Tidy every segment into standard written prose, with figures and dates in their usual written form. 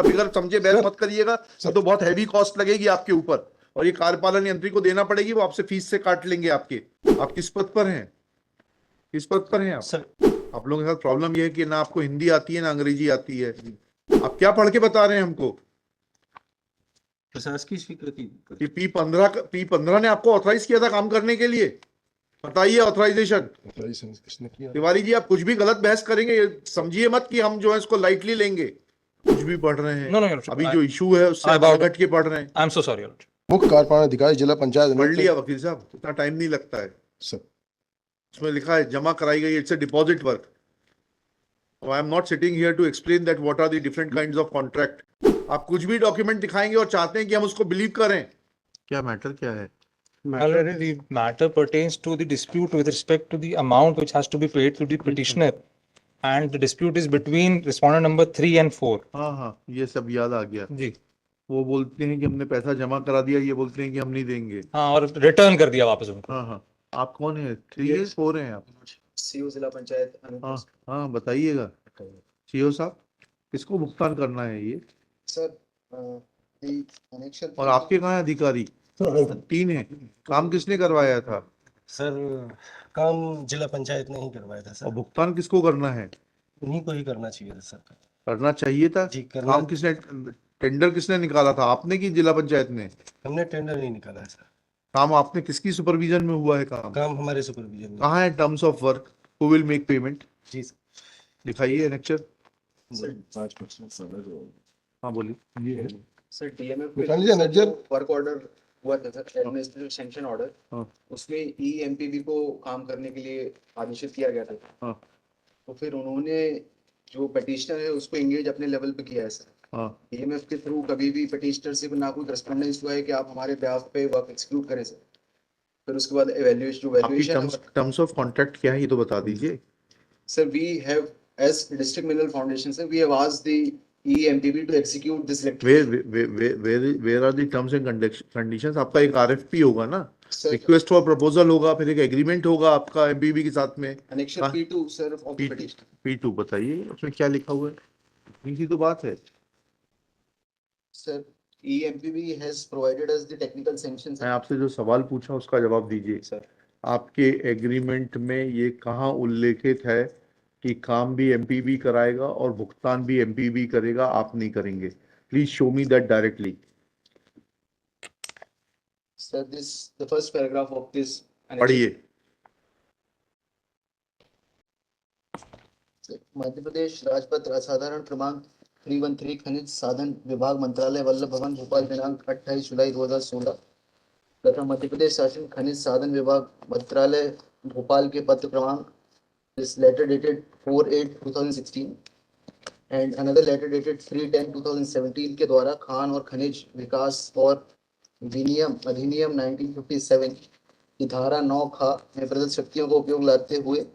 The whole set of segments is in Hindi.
बिगर समझे बहस मत करिएगा, तो बहुत हैवी कॉस्ट लगेगी आपके ऊपर, और ये कार्यपालन यंत्री को देना पड़ेगी, वो आपसे फीस से काट लेंगे आपके। आप किस पद पर हैं, किस पद पर हैं आप? सर आप लोगों के साथ प्रॉब्लम ये है कि ना आपको हिंदी आती है ना अंग्रेजी आती है। आप क्या पढ़ के बता रहे हैं हमको? प्रशासकीय स्वीकृति कि P15 ने आपको ऑथराइज किया था काम करने के लिए? बताइए ऑथराइजेशन। किसने किया? तिवारी जी, आप कुछ भी गलत बहस करेंगे, ये समझिए मत कि हम जो है इसको लाइटली लेंगे। कुछ भी पढ़ रहे हैं। No, no, Your Lordship, अभी जो इशू है उससे आप about- हट के पढ़ रहे हैं। I am so sorry. मुख्य कार्यपालन अधिकारी जिला पंचायत पढ़ लिया वकील साहब, इतना टाइम नहीं लगता है। सर। उसमें लिखा है जमा कराई गई, it's a deposit work. I am not sitting here to explain that what are the different kinds of contract. आप कुछ भी डॉक्यूमेंट दिखाएंगे और चाहते हैं कि हम उसको बिलीव करें। क्या मैटर क्या है? The matter pertains to the dispute with respect to the amount which has to be paid to the petitioner, and the dispute is between respondent number 3 and 4. हाँ हाँ, ये सब याद आ गया। जी वो बोलते हैं कि हमने पैसा जमा करा दिया, ये बोलते हैं कि हम नहीं देंगे। हाँ, और रिटर्न कर दिया वापस उनको। हाँ हाँ। आप कौन है? 3 है 4 हैं आप? सीओ जिला पंचायत हाँ हाँ, बताइएगा सीओ साहब, किसको भुगतान करना है ये? सर और आपके कहाँ है अधिकारी? 3 है। काम किसने करवाया था? सर काम जिला पंचायत ने ही करवाया था और सर, भुगतान किसको करना है? उन्हीं को ही करना चाहिए था सर। करना चाहिए था। जी, करना- काम किसने, टेंडर किसने निकाला था, आपने कि जिला पंचायत ने? हमने टेंडर नहीं निकाला है सर, काम आपने किसकी सुपरविजन में हुआ है काम? काम हमारे सुपरविजन में। कहाँ है terms of work? Who will make payment? जी दिखाइए एनेक्चर। सर। हाँ बोलिए। ये है। सर डीएमएफ निकाल लीजिए नजर। वर्क ऑर्डर हुआ था सर, एडमिनिस्ट्रेटिव सैंक्शन ऑर्डर, हाँ। उसमें ईएमपीबी को काम करने के लिए आदेशित किया गया था। हाँ। तो फिर उन्होंने जो पटिशनर है उसको एंगेज अपने लेवल पे किया है सर। हाँ। ईएमएफ के थ्रू कभी भी पटिशनर से ना कोई करस्पॉन्डेंस हुआ है कि आप हमारे ब्याह पे वर्क एक्सिक्यूट करें सर। फिर उसके बाद आपकी वैल्यूएशन टर्म्स ऑफ कॉन्ट्रैक्ट क्या है ये तो बता दीजिए। Sir, we have, as District Mineral Foundation, sir, we have asked the EMPB to execute this electrification. Where are the terms and conditions? आपका एक आरएफपी होगा ना, Sir, रिक्वेस्ट फॉर प्रपोजल होगा, फिर एक एग्रीमेंट होगा आपका एमपीबी के साथ में। Annexure हाँ। P2, sir, of the petition. P2 बताइए उसमें क्या लिखा हुआ है? इसी तो बात है। Sir, EMPB has provided us the technical sanctions. मैं आपसे जो सवाल पूछा उसका जवाब दीजिए। Sir, आपके एग्रीमेंट में ये कहाँ उल्लेखित है कि काम भी एमपीबी कराएगा और भुगतान भी एमपीबी करेगा, आप नहीं करेंगे? Please show me that directly. sir, the first paragraph of this. पढ़िए। मध्य प्रदेश राजपत्र असाधारण क्रमांक 313 खनिज साधन विभाग मंत्रालय वल्लभ भवन भोपाल दिनांक 28 जुलाई 2016 तथा मध्य प्रदेश शासन खनिज साधन विभाग मंत्रालय भोपाल के पत्र क्रमांक this letter dated 4/8/2016 and another letter dated 3/10/2017 के द्वारा खान और खनिज विकास और विनियम अधिनियम 1957 की धारा 9 खा में प्रदत्त शक्तियों का उपयोग लाते हुए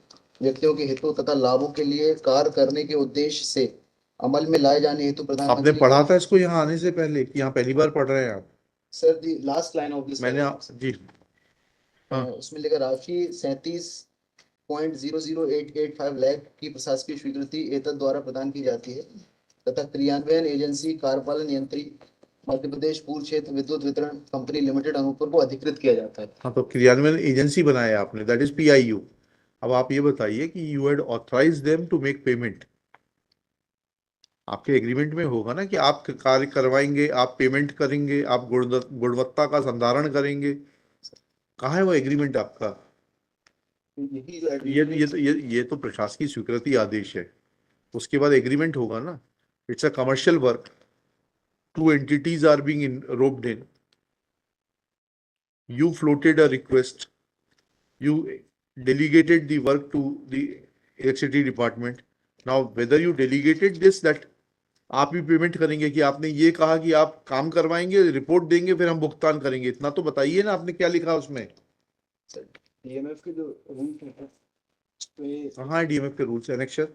व्यक्तियों के हितों तथा लाभों के लिए कार्य करने के उद्देश्य से अमल में लाए जाने हेतु आपने प्रधानमंत्री पढ़ा था इसको यहाँ आने से पहले कि यहाँ पहली बार पढ़ रहे हैं आप? Sir the last line of this मैंने जी हाँ। उसमें लिखा राशि 37.00885 लाख की प्रशासकीय स्वीकृति एतद द्वारा प्रदान की जाती है तथा क्रियान्वयन एजेंसी कार्यपालन यंत्री मध्य प्रदेश पूर्व क्षेत्र विद्युत वितरण कंपनी लिमिटेड अनूपपुर को अधिकृत किया जाता है। हाँ, तो क्रियान्वयन एजेंसी बनाया आपने, दैट इज PIU। अब आप ये बताइए कि you had authorise them to make payment. आपके एग्रीमेंट में होगा ना कि आप कार्य करवाएंगे, आप पेमेंट करेंगे, आप गुणवत्ता का संधारण करेंगे। कहाँ है वो एग्रीमेंट आपका? यही जो ये तो प्रशासकीय स्वीकृति आदेश है, उसके बाद एग्रीमेंट होगा ना। It's a commercial work, 2 entities are being roped in. You floated a request, you delegated the work to the electricity department. Now whether you delegated this, that आप भी पेमेंट करेंगे कि आपने ये कहा कि आप काम करवाएंगे, रिपोर्ट देंगे, फिर हम भुगतान करेंगे, इतना तो बताइए ना आपने क्या लिखा उसमें? डीएमएफ के जो रूल्स हैं उसमें कहाँ है DMF के रूल्स? एनेक्शर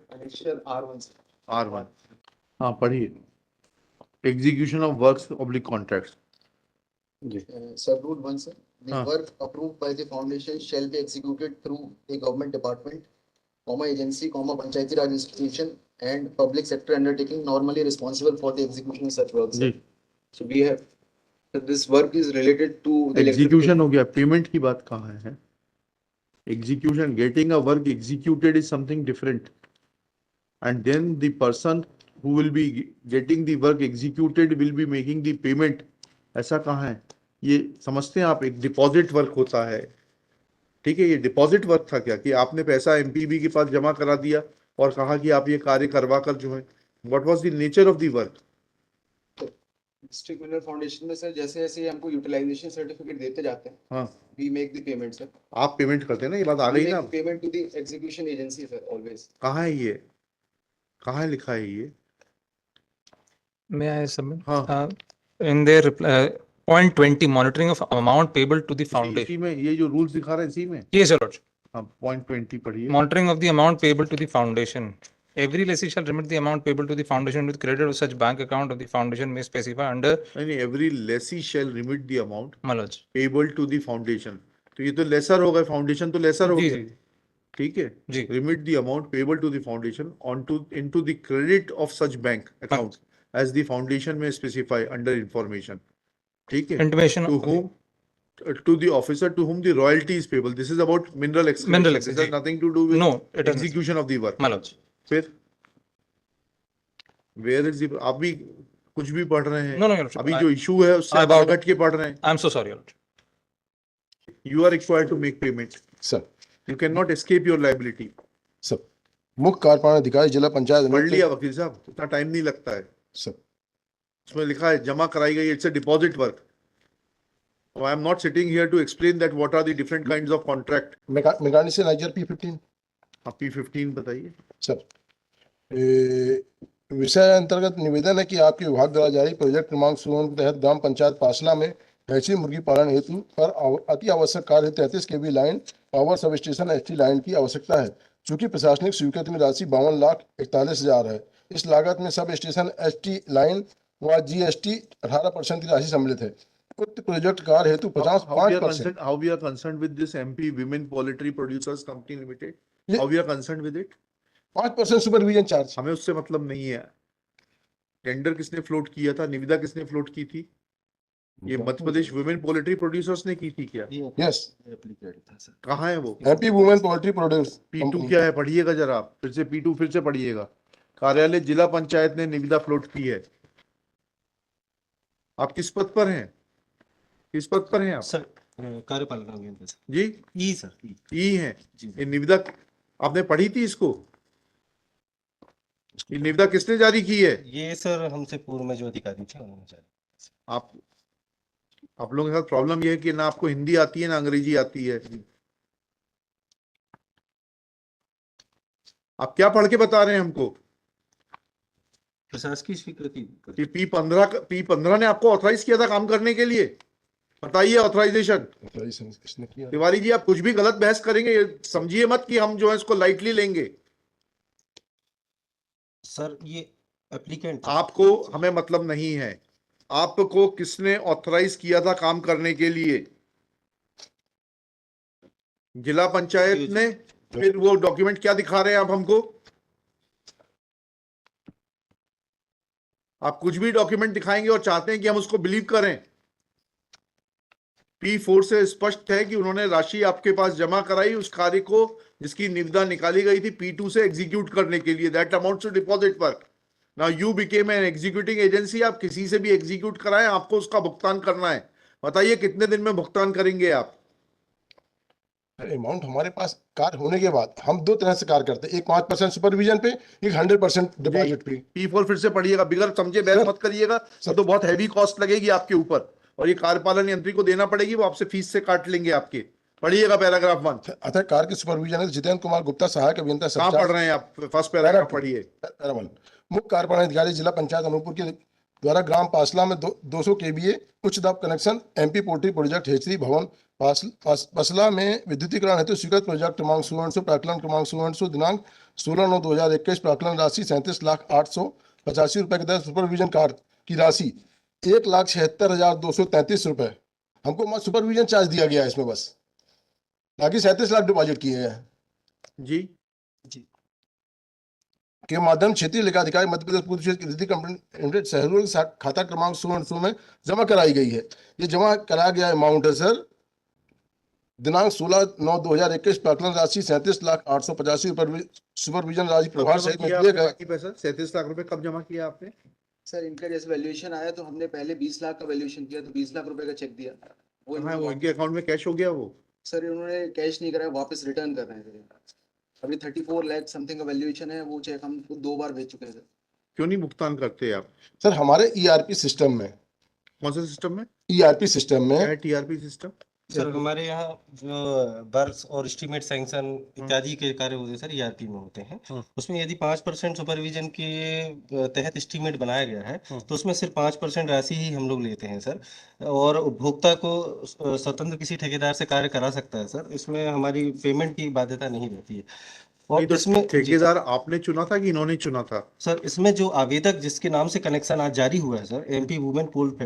R1 से R1। हाँ पढ़िए। Execution of works oblique contracts. Sub Rule 1 sir, the हाँ। work approved by the foundation shall be executed through a government department, agency, panchayati raj institution and public sector undertaking normally responsible for the execution of such works. जी So we have, so this work is related to the execution हो गया, पेमेंट की बात कहाँ है? Execution, getting a work executed is something different, and then the person who will be getting the work executed will be making the payment. ऐसा कहाँ है? ये समझते हैं आप, एक डिपॉजिट वर्क होता है, ठीक है? ये डिपॉजिट वर्क था क्या, कि आपने पैसा एमपीबी के पास जमा करा दिया और कहा कि आप ये कार्य करवा कर जो है, what was the nature of the work? District mineral foundation में सर जैसे जैसे हमको यूटिलाइजेशन सर्टिफिकेट देते जाते हैं, हाँ, we make the payment sir. आप पेमेंट करते हैं ना, ये बात आ गई ना? Payment to the execution agency sir always. कहाँ है ये, कहाँ लिखा है ये? May I submit? हाँ। In their reply, point 20, monitoring of amount payable to the इसी foundation. में ये जो रूल्स दिखा रहे हैं इसी में? Yes, your lordship. हाँ, पॉइंट 20 पढ़िए। Monitoring of the amount payable to the foundation. Every lessee shall remit the amount payable to the foundation with credit of such bank account of the foundation may specify under नहीं, every lessee shall remit the amount Malaj. Payable to the foundation. तो ये तो लेसर हो गए, फाउंडेशन तो लेसर हो जी गए, जी ठीक है? जी। Remit the amount payable to the foundation on to into the credit of such bank account as the foundation में स्पेसिफाई अंडर इंफॉर्मेशन, ठीक है? Intimation To of whom, to the officer to whom the royalty is payable. This is about mineral excavation. Mineral This has excavation. nothing to do with No, it has execution of the work. Malaj. फिर where is the, आप भी कुछ भी पढ़ रहे हैं? No, no, your lordship. अभी जो इशू है उससे आप about- हट के पढ़ रहे हैं। I'm so sorry, your lordship. You are required to make payment. Sir You cannot escape your liability. Sir मुख्य कार्यपालन अधिकारी जिला पंचायत पढ़ लिया वकील साहब, इतना टाइम नहीं लगता है। सर उसमें लिखा है जमा कराई गई, it's a deposit work. So I am not sitting here to explain that what are the different kinds of contract. मेकानी से नाइजर P15 आप P15 बताइए। सर विषय अंतर्गत निवेदन है कि आपके विभाग द्वारा जारी प्रोजेक्ट क्रमांक 16 के तहत ग्राम पंचायत पासला में हैची मुर्गी पालन हेतु पर अति आवश्यक कार्य 33 KV line power substation ST line की आवश्यकता है। चूंकि प्रशासनिक स्वीकृति में राशि 52,41,000 है, इस लागत में सब स्टेशन एसटी लाइन व जीएसटी 18% की राशि सम्मिलित है। उक्त प्रोजेक्ट कार्य हेतु 55%। How we are concerned with this MP Women Poultry Producers Company Limited? ये- How we are concerned with it? 5% supervision charge. हमें उससे मतलब नहीं है। टेंडर किसने फ्लोट किया था? निविदा किसने फ्लोट की थी? ये Madhya Pradesh women poultry producers ने की थी क्या? यस कहाँ है वो? MP women poultry produce P2 क्या है? पढ़िएगा जरा आप, फिर से P2 फिर से पढ़िएगा। कार्यालय जिला पंचायत ने निविदा फ्लोट की है। आप किस पद पर हैं? किस पद पर हैं आप? सर कार्यपालन अभियंता सर। जी ई सर ई। ई हैं। जी। ये निविदा आपने पढ़ी थी इसको? ये निविदा किसने जारी की है? ये सर हमसे पूर्व में जो अधिकारी थे उन्होंने जारी। आप लोगों के साथ प्रॉब्लम ये है कि ना आपको हिंदी आती है ना अंग्रेजी आती है। आप क्या पढ़ के बता रहे हैं हमको? प्रशासकीय स्वीकृति कि P15 ने आपको ऑथराइज किया था काम करने के लिए? बताइए ऑथराइजेशन। किसने किया? तिवारी जी, आप कुछ भी गलत बहस करेंगे, ये समझिए मत कि हम जो है इसको लाइटली लेंगे। सर ये एप्लीकेंट आपको हमें मतलब नहीं है। आपको किसने ऑथराइज किया था काम करने के लिए? जिला पंचायत ने। फिर वो डॉक्यूमेंट क्या दिखा रहे हैं आप हमको? आप कुछ भी डॉक्यूमेंट दिखाएंगे और चाहते हैं कि हम उसको बिलीव करें। P4 से स्पष्ट है कि उन्होंने राशि आपके पास जमा कराई उस कार्य को जिसकी निविदा निकाली गई थी P2 से एग्जीक्यूट करने के लिए। That amounts to deposit work. Now you became an executing agency. आप किसी से भी एग्जीक्यूट कराएं, आपको उसका भुगतान करना है। बताइए कितने दिन में भुगतान करेंगे आप? अमाउंट हमारे पास कार्य होने के बाद हम दो तरह से कार्य करते हैं, एक 5% सुपरविजन पे, एक 100% डिपॉजिट पे। P4 फिर से पढ़िएगा, बिगर समझे बहस मत करिएगा। तो बहुत हैवी कॉस्ट लगेगी आपके ऊपर और ये कार्यपालन यंत्री को देना पड़ेगी, वो आपसे फीस से काट लेंगे आपके। पढ़िएगा पैराग्राफ 1। अतः कार्य के सुपरविजन है जितेंद्र कुमार गुप्ता सहायक अभियंता कहाँ पढ़ रहे हैं आप? फर्स्ट पैराग्राफ पढ़िए। मुख्य कार्यपालन अधिकारी जिला पंचायत अनूपपुर के द्वारा ग्राम पासला में 200 केवीए उच्च दाब connection MP poultry project hatchery भवन पसला में विद्युतीकरण हेतु स्वीकृत प्रोजेक्ट क्रमांक 16 प्राकलन क्रमांक 16 दिनांक 16/9/2021 प्राकलन राशि 37,885 रुपए के तहत सुपरविजन कार्य की राशि 1,76,233 रुपए हमको सुपरविजन चार्ज दिया गया है इसमें, बस बाकी 37 लाख डिपॉजिट किए हैं। जी जी के माध्यम क्षेत्रीय लेखाधिकारी मध्य प्रदेश पूर्व क्षेत्र की निधि कंपनी लिमिटेड सहरनपुर के खाता क्रमांक 16 में जमा कराई गई है। ये जमा कराया गया अमाउंट है सर दिनांक 16/9/2021 प्राक्कलन राशि 37,08,85 सुपरविजन राशि प्रभार कब सहित में किया दिए आपने गए। बाकी पैसा 37 लाख रुपए कब जमा किया आपने? सर इनका जैसे वैल्यूएशन आया तो हमने पहले 20 लाख का वैल्यूएशन किया तो 20 लाख रुपए का चेक दिया वो हाँ, वो इन्होंने इनके अकाउंट में कैश हो गया वो? सर इन्होंने कैश नहीं कराया वापस रिटर्न कर रहे हैं सर। अभी 34 लाख समथिंग का वैल्यूएशन है वो चेक हम 2 बार भेज चुके हैं सर। क्यों नहीं भुगतान करते आप? सर हमारे ईआरपी सिस्टम में कौन से सिस्टम में? ईआरपी सिस्टम क्या में है टीआरपी सिस्टम? सर हमारे यहाँ जो वर्क्स और एस्टीमेट सैंक्शन इत्यादि के कार्य होते हैं सर ईआरपी में होते हैं। हाँ। उसमें यदि 5% सुपरविजन के तहत एस्टीमेट बनाया गया है हाँ। तो उसमें सिर्फ 5% राशि ही हम लोग लेते हैं सर। और उपभोक्ता को स्वतंत्र किसी ठेकेदार से कार्य करा सकता है सर, इसमें हमारी पेमेंट की बाध्यता नहीं रहती है। नहीं और तो इसमें जी, ठेकेदार आपने चुना था कि इन्होंने चुना था? सर इसमें जो आवेदक जिसके नाम से कनेक्शन आज जारी हुआ है सर एमपी वुमेन पोल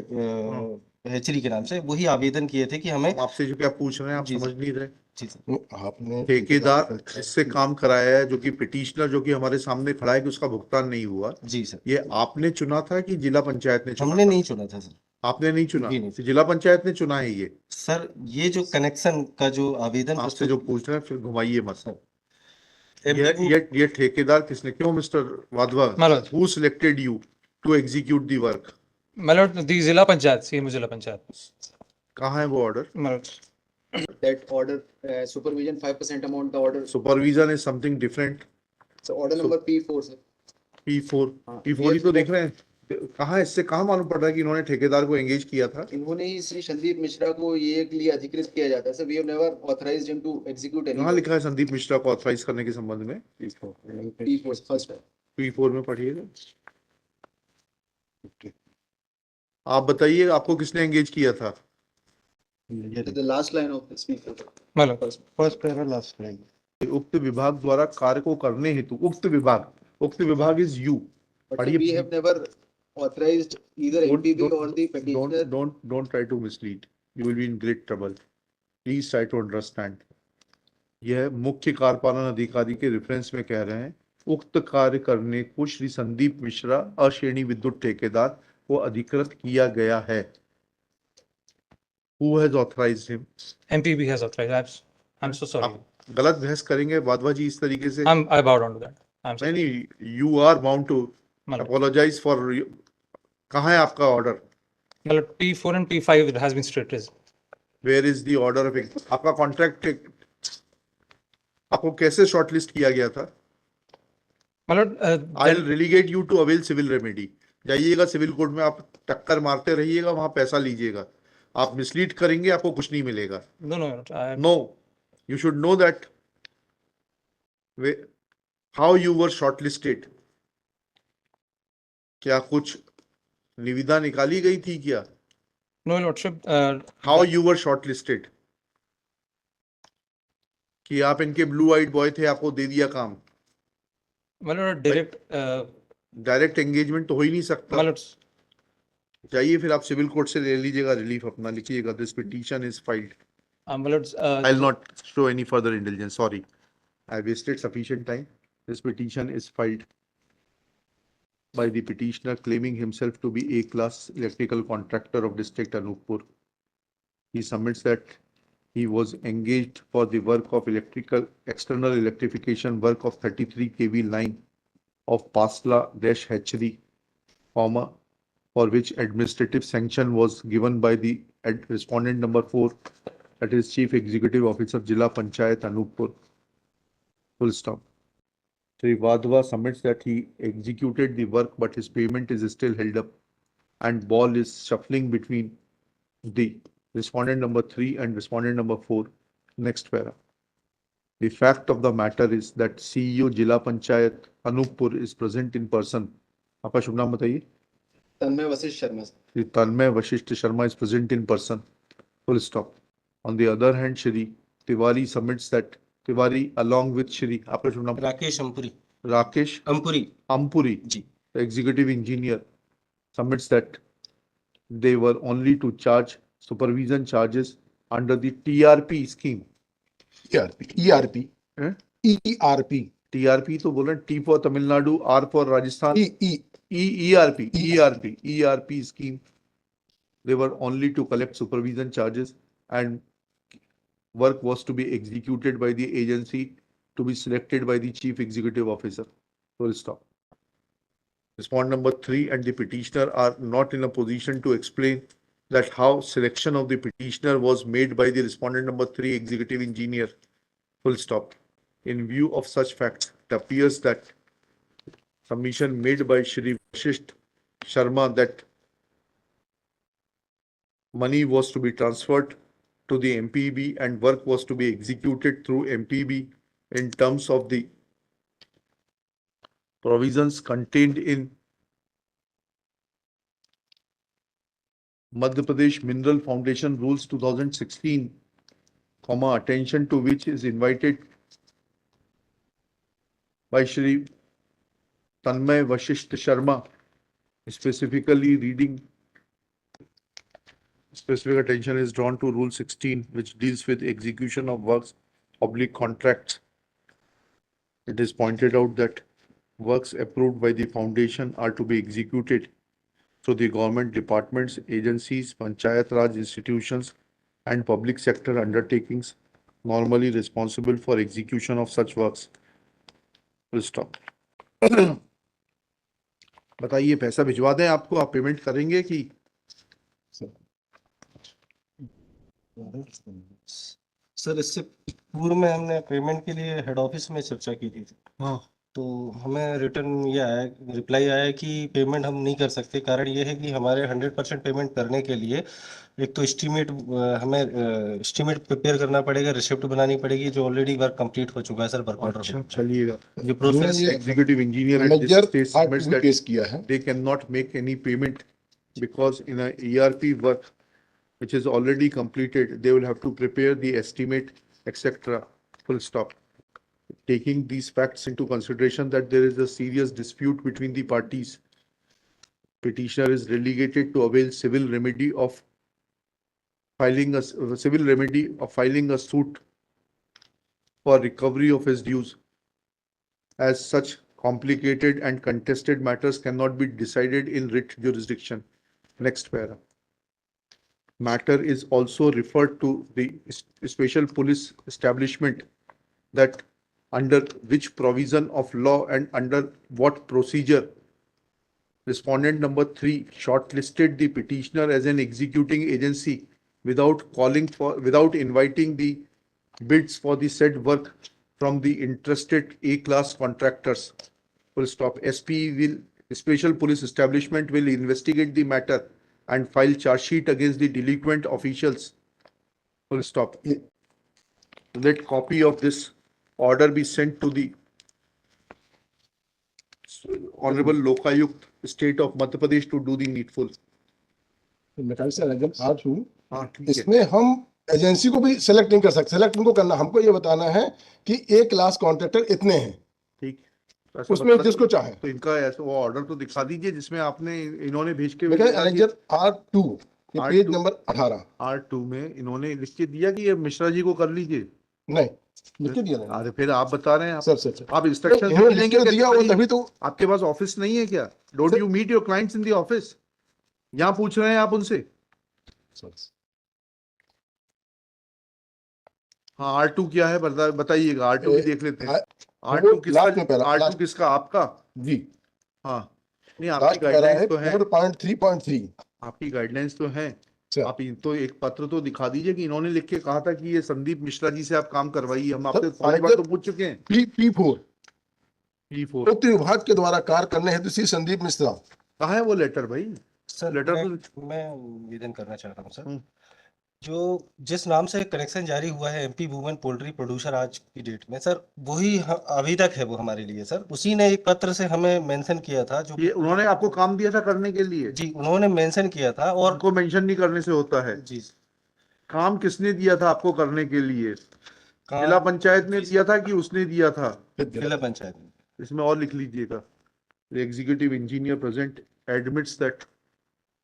हैचरी के नाम से, वही आवेदन किए थे कि हमें हम आपसे जो क्या पूछ रहे हैं आप जी समझ नहीं रहे। जी सर आपने ठेकेदार जिससे काम कराया है, जो कि पिटिशनर जो कि हमारे सामने खड़ा है कि उसका भुगतान नहीं हुआ, जी सर ये आपने चुना था कि जिला पंचायत ने चुना हमने था? नहीं चुना था सर। आपने नहीं चुना, जी नहीं। तो जिला पंचायत ने चुना है ये। सर ये जो कनेक्शन का जो आवेदन आपसे जो पूछ रहे हैं फिर घुमाइए मत। सर ये ठेकेदार किसने, क्यों मिस्टर वाधवा, मतलब who selected you to execute the work? मतलब दी जिला पंचायत, सीएम जिला पंचायत। कहाँ है वो ऑर्डर? मतलब दैट ऑर्डर सुपरविजन 5% अमाउंट का order supervision is something different. Sir order number P4 sir. P4 हाँ, P4 ही तो देख रहे हैं। कहाँ, इससे कहाँ मालूम पड़ रहा है कि इन्होंने ठेकेदार को एंगेज किया था? इन्होंने ही श्री संदीप मिश्रा को ये के लिए अधिकृत किया जाता है सर। We have never authorised him to execute any. कहाँ लिखा है संदीप मिश्रा को ऑथराइज करने के संबंध में? P4 फर्स्ट है। P4 में पढ़िएगा। आप बताइए आपको किसने एंगेज किया था? The last line of this P4 मतलब फर्स्ट पैरा लास्ट लाइन। उक्त विभाग द्वारा कार्य को करने हेतु उक्त विभाग is you. but we have never authorized either MPB or the petitioner. Don't try to mislead. You will be in great trouble. Please try to understand. यह मुख्य कार्यपालन अधिकारी के रेफरेंस में कह रहे हैं, उक्त कार्य करने को श्री संदीप मिश्रा अश्रेणी विद्युत ठेकेदार को अधिकृत किया गया है। Who has authorized him? MPB has authorized. I'm so sorry. आप गलत बहस करेंगे वाधवा जी इस तरीके से? I bow down to that. I'm sorry. नहीं, you are bound to मतलब apologize for. कहाँ है आपका ऑर्डर? मतलब P4 and P5 it has been straight raised. Where is the order of आपका कॉन्ट्रैक्ट आपको कैसे शॉर्टलिस्ट किया गया था? मतलब I will relegate you to avail civil remedy. जाइएगा सिविल कोर्ट में, आप टक्कर मारते रहिएगा, वहां पैसा लीजिएगा। आप मिसलीड करेंगे, आपको कुछ नहीं मिलेगा। No, you should know that how you were shortlisted. क्या कुछ निविदा निकाली गई थी क्या? No, Lordship. How you were shortlisted? कि आप इनके ब्लू आइड बॉय थे, आपको दे दिया काम। मतलब डायरेक्ट एंगेजमेंट तो हो ही नहीं सकता। मतलब जाइए फिर आप सिविल कोर्ट से ले लीजिएगा रिलीफ अपना, लिखिएगा दिस पिटीशन इज फाइल्ड। मतलब I will not show any further intelligence, sorry, I wasted sufficient time. This petition is filed by the petitioner claiming himself to be A-class electrical contractor of district Anuppur. He submits that he was engaged for the work of external electrification work of 33 kV line of Pasla-Hatchery, for which administrative sanction was given by the respondent number 4, that is Chief Executive Officer Jila Panchayat Anuppur. Full stop. Sri Vadhava submits that he executed the work, but his payment is still held up, and ball is shuffling between the respondent number 3 and respondent number 4. Next para. The fact of the matter is that CEO Jila Panchayat Anuppur is present in person. आपका शुभ नाम बताइए? तन्मय Vashishtha Sharma. Shri Tanmay Vashisht Sharma is present in person. Full stop. On the other hand, Shri Tiwari submits that Tiwari along with Shri आपका शुभ नाम? Rakesh अम्पुरी Rakesh Ampuri, ji the executive engineer, submits that they were only to charge supervision charges under the TRP scheme. ERP Eh? ERP TRP तो बोल रहे हैं, T for Tamil Nadu, R for Rajasthan, ERP scheme. They were only to collect supervision charges, and work was to be executed by the agency to be selected by the chief executive officer. Full stop. Respondent number 3 and the petitioner are not in a position to explain that how selection of the petitioner was made by the respondent number 3 executive engineer. Full stop. In view of such facts, it appears that submission made by Shri Vashisht Sharma that money was to be transferred to the MPB and work was to be executed through MPB in terms of the provisions contained in Madhya Pradesh Mineral Foundation Rules 2016, attention to which is invited by Shri Tanmay Vashisht Sharma, specifically reading. Specific attention is drawn to Rule 16, which deals with execution of works oblique contracts. It is pointed out that works approved by the foundation are to be executed through the government departments, agencies, Panchayat Raj institutions, and public sector undertakings normally responsible for execution of such works. Full stop. बताइए, पैसा भिजवा दें आपको, आप पेमेंट करेंगे कि? सर इससे पूर्व में हमने पेमेंट के लिए हेड ऑफिस में चर्चा की थी, हाँ, तो हमें रिटर्न ये आया, रिप्लाई आया कि पेमेंट हम नहीं कर सकते। कारण ये है कि हमारे 100% पेमेंट करने के लिए एक तो हमें एस्टीमेट प्रिपेयर करना पड़ेगा, रिसिप्ट बनानी पड़ेगी, जो ऑलरेडी वर्क कंप्लीट हो चुका है सर, वर्क ऑर्डर। अच्छा, चलिएगा। ये process Executive engineer at this manager stage submits that पेश किया है। they cannot make any payment because in a ERP work which is already completed, they will have to prepare the estimate, etc. Full stop. Taking these facts into consideration that there is a serious dispute between the parties, petitioner is relegated to avail civil remedy of filing a suit for recovery of his dues. As such complicated and contested matters cannot be decided in writ jurisdiction. Next para. Matter is also referred to the special police establishment, that under which provision of law and under what procedure respondent number 3 shortlisted the petitioner as an executing agency without inviting the bids for the said work from the interested A-class contractors. Full stop. Special police establishment will investigate the matter and file charge sheet against the delinquent officials. Full stop. Let copy of this order be sent to the Honorable Lokayukt, State of Madhya Pradesh, to do the needful. हाँ, ठीक है। इसमें हम एजेंसी को भी सेलेक्ट नहीं कर सकते, सेलेक्ट उनको करना, हमको ये बताना है कि एक क्लास कॉन्ट्रैक्टर इतने हैं, ठीक, उसमें जिसको चाहे। तो इनका ऐसा वो ऑर्डर तो दिखा दीजिए जिसमें आपने इन्होंने भेज के manager R2 page number 18 R2 में इन्होंने लिख के दिया कि ये मिश्रा जी को कर लीजिए। नहीं लिख के दिया नहीं। अरे फिर आप बता रहे हैं सर आप इंस्ट्रक्शन लिख के दिया वो तभी तो। आपके पास ऑफिस नहीं है क्या? Don't you meet your clients in the office? यहाँ पूछ रहे हैं आप उनसे। हाँ, R2 क्या है बताइएगा, R2 भी देख लेते हैं। R2 किसका? आपका जी। हाँ, नहीं आपकी गाइडलाइंस तो है, 4.3.3 आपकी गाइडलाइंस तो है। आप तो एक पत्र तो दिखा दीजिए कि इन्होंने लिख के कहा था कि ये संदीप मिश्रा जी से आप काम करवाइए। हम आपसे 5 बार तो पूछ चुके हैं। P4 P4 विभाग के द्वारा कार्य करने हेतु श्री संदीप मिश्रा। कहाँ है वो लेटर भाई? सर लेटर मैं निवेदन करना चाहता हूँ सर, जो जिस नाम से कनेक्शन जारी हुआ है MP वुमेन पोल्ट्री प्रोड्यूसर आज की डेट में, सर वही अभी तक है वो हमारे लिए। सर उसी ने एक पत्र से हमें मेंशन किया था, जो ये उन्होंने आपको काम दिया था करने के लिए? जी उन्होंने मेंशन किया था। और उनको मेंशन नहीं करने से होता है जी। काम किसने दिया था आपको करने के लिए? जिला पंचायत ने दिया था कि उसने दिया था? जिला पंचायत। इसमें और लिख लीजिएगा, executive engineer present admits that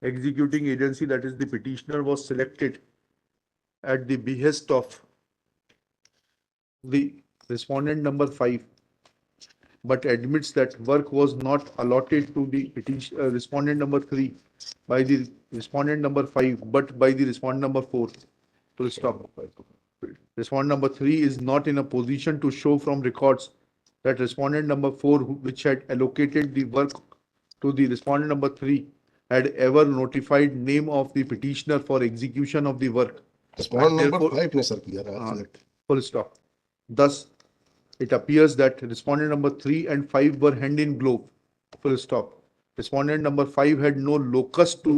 executing agency, that is the petitioner, was selected at the behest of the respondent number 5 but admits that work was not allotted to the respondent number 3 by the respondent number 5, but by the respondent number 4. Full stop. Respondent number 3 is not in a position to show from records that respondent number 4, which had allocated the work to the respondent number 3, had ever notified name of the petitioner for execution of the work. Respond And number therefore- 5 ने सर किया था हाँ, select. full stop. Thus, it appears that respondent number 3 and 5 were hand in glove. Full stop. Respondent number 5 had no locus to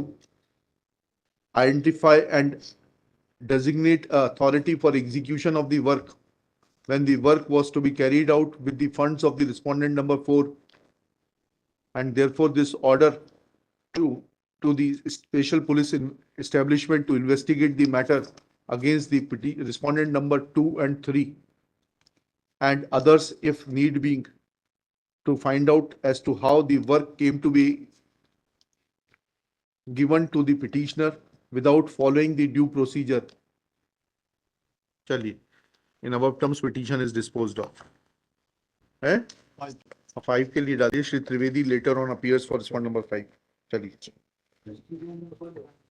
identify and designate a authority for execution of the work when the work was to be carried out with the funds of the respondent number 4, and therefore this order to the special police establishment to investigate the matter against the respondent number 2 and 3 and others if need be, to find out as to how the work came to be given to the petitioner without following the due procedure. चलिए, in above terms petition is disposed of. है? 5 के लिए डालिए, Shri Trivedi later on appears for respondent number 5. चलिए.